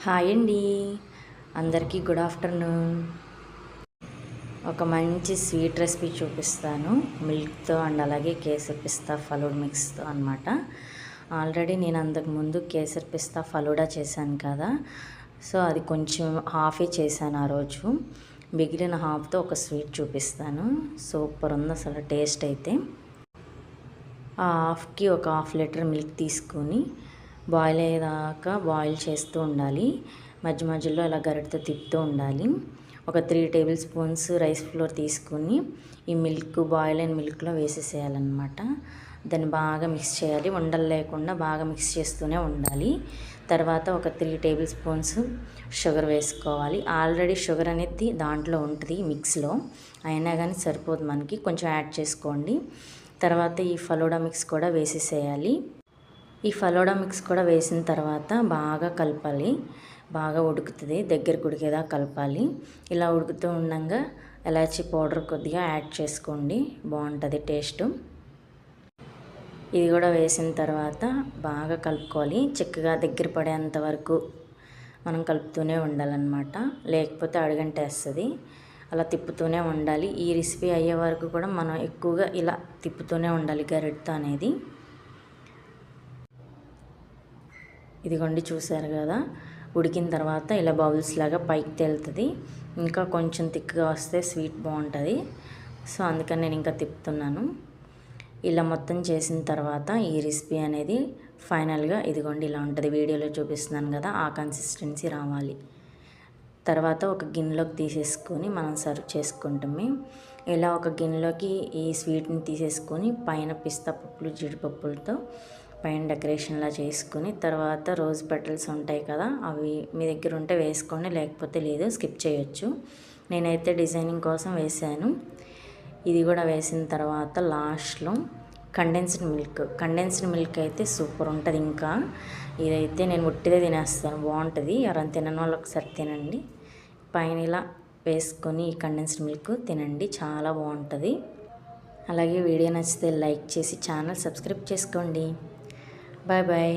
Hi అండి, అందరికీ good afternoon. ఒక మంచి స్వీట్ రెసిపీ చూపిస్తాను మిల్క్తో అండ్ అలాగే కేసర్ పిస్తా ఫలూడా మిక్స్తో అనమాట. ఆల్రెడీ నేను అంతకుముందు కేసర్ పిస్తా ఫలూడా చేశాను కదా, సో అది కొంచెం హాఫే చేశాను ఆ రోజు. మిగిలిన హాఫ్తో ఒక స్వీట్ చూపిస్తాను. సూపర్ ఉంది అసలు టేస్ట్ అయితే. ఆ హాఫ్కి ఒక హాఫ్ లీటర్ మిల్క్ తీసుకొని బాయిల్ అయ్యేదాకా బాయిల్ చేస్తూ ఉండాలి. మధ్య మధ్యలో అలా గరిటతో తిప్పుతూ ఉండాలి. ఒక 3 టేబుల్ స్పూన్స్ రైస్ ఫ్లోర్ తీసుకుని ఈ మిల్క్ బాయిల్ అయిన మిల్క్లో వేసేసేయాలన్నమాట. దాన్ని బాగా మిక్స్ చేయాలి, ఉండలు లేకుండా బాగా మిక్స్ చేస్తూనే ఉండాలి. తర్వాత ఒక 3 టేబుల్ స్పూన్స్ షుగర్ వేసుకోవాలి. ఆల్రెడీ షుగర్ అనేది దాంట్లో ఉంటుంది మిక్స్లో, అయినా కానీ సరిపోదు మనకి, కొంచెం యాడ్ చేసుకోండి. తర్వాత ఈ ఫలూడా మిక్స్ కూడా వేసేసేయాలి. ఈ ఫలూడా మిక్స్ కూడా వేసిన తర్వాత బాగా కలపాలి. బాగా ఉడుకుతుంది, దగ్గరికి ఉడికేదా కలపాలి. ఇలా ఉడుకుతూ ఉండగా ఎలాచీ పౌడర్ కొద్దిగా యాడ్ చేసుకోండి, బాగుంటుంది టేస్ట్. ఇది కూడా వేసిన తర్వాత బాగా కలుపుకోవాలి. చిక్కగా దగ్గర పడేంత వరకు మనం కలుపుతూనే ఉండాలన్నమాట, లేకపోతే అడుగంటేస్తుంది. అలా తిప్పుతూనే ఉండాలి. ఈ రెసిపీ అయ్యే వరకు కూడా మనం ఎక్కువగా ఇలా తిప్పుతూనే ఉండాలి గరిటతో అనేది. ఇదిగోండి, చూసారు కదా, ఉడికిన తర్వాత ఇలా బౌల్స్ లాగా పైకి తేలుతుంది. ఇంకా కొంచెం థిక్గా వస్తే స్వీట్ బాగుంటుంది, సో అందుకని నేను ఇంకా తిప్పుతున్నాను. ఇలా మొత్తం చేసిన తర్వాత ఈ రెసిపీ అనేది ఫైనల్గా ఇదిగోండి ఇలా ఉంటుంది. వీడియోలో చూపిస్తున్నాను కదా, ఆ కన్సిస్టెన్సీ రావాలి. తర్వాత ఒక గిన్నెలోకి తీసేసుకొని మనం సర్వ్ చేసుకుంటామే. ఇలా ఒక గిన్నెలోకి ఈ స్వీట్ని తీసేసుకొని పైన పిస్తా పప్పులు జీడిపప్పులతో పైన డెకరేషన్లా చేసుకుని, తర్వాత రోజ్ పెటల్స్ ఉంటాయి కదా, అవి మీ దగ్గర ఉంటే వేసుకోండి, లేకపోతే లేదు, స్కిప్ చేయొచ్చు. నేనైతే డిజైనింగ్ కోసం వేసాను. ఇది కూడా వేసిన తర్వాత లాస్ట్లో కండెన్స్డ్ మిల్క్ అయితే సూపర్ ఉంటుంది. ఇంకా ఇదైతే నేను ఉట్టిదే తినేస్తాను, బాగుంటుంది. ఎవరైనా తినని వాళ్ళు ఒకసారి తినండి. పైన ఇలా వేసుకొని ఈ కండెన్స్డ్ మిల్క్ తినండి, చాలా బాగుంటుంది. అలాగే వీడియో నచ్చితే లైక్ చేసి ఛానల్ సబ్స్క్రైబ్ చేసుకోండి. Bye bye.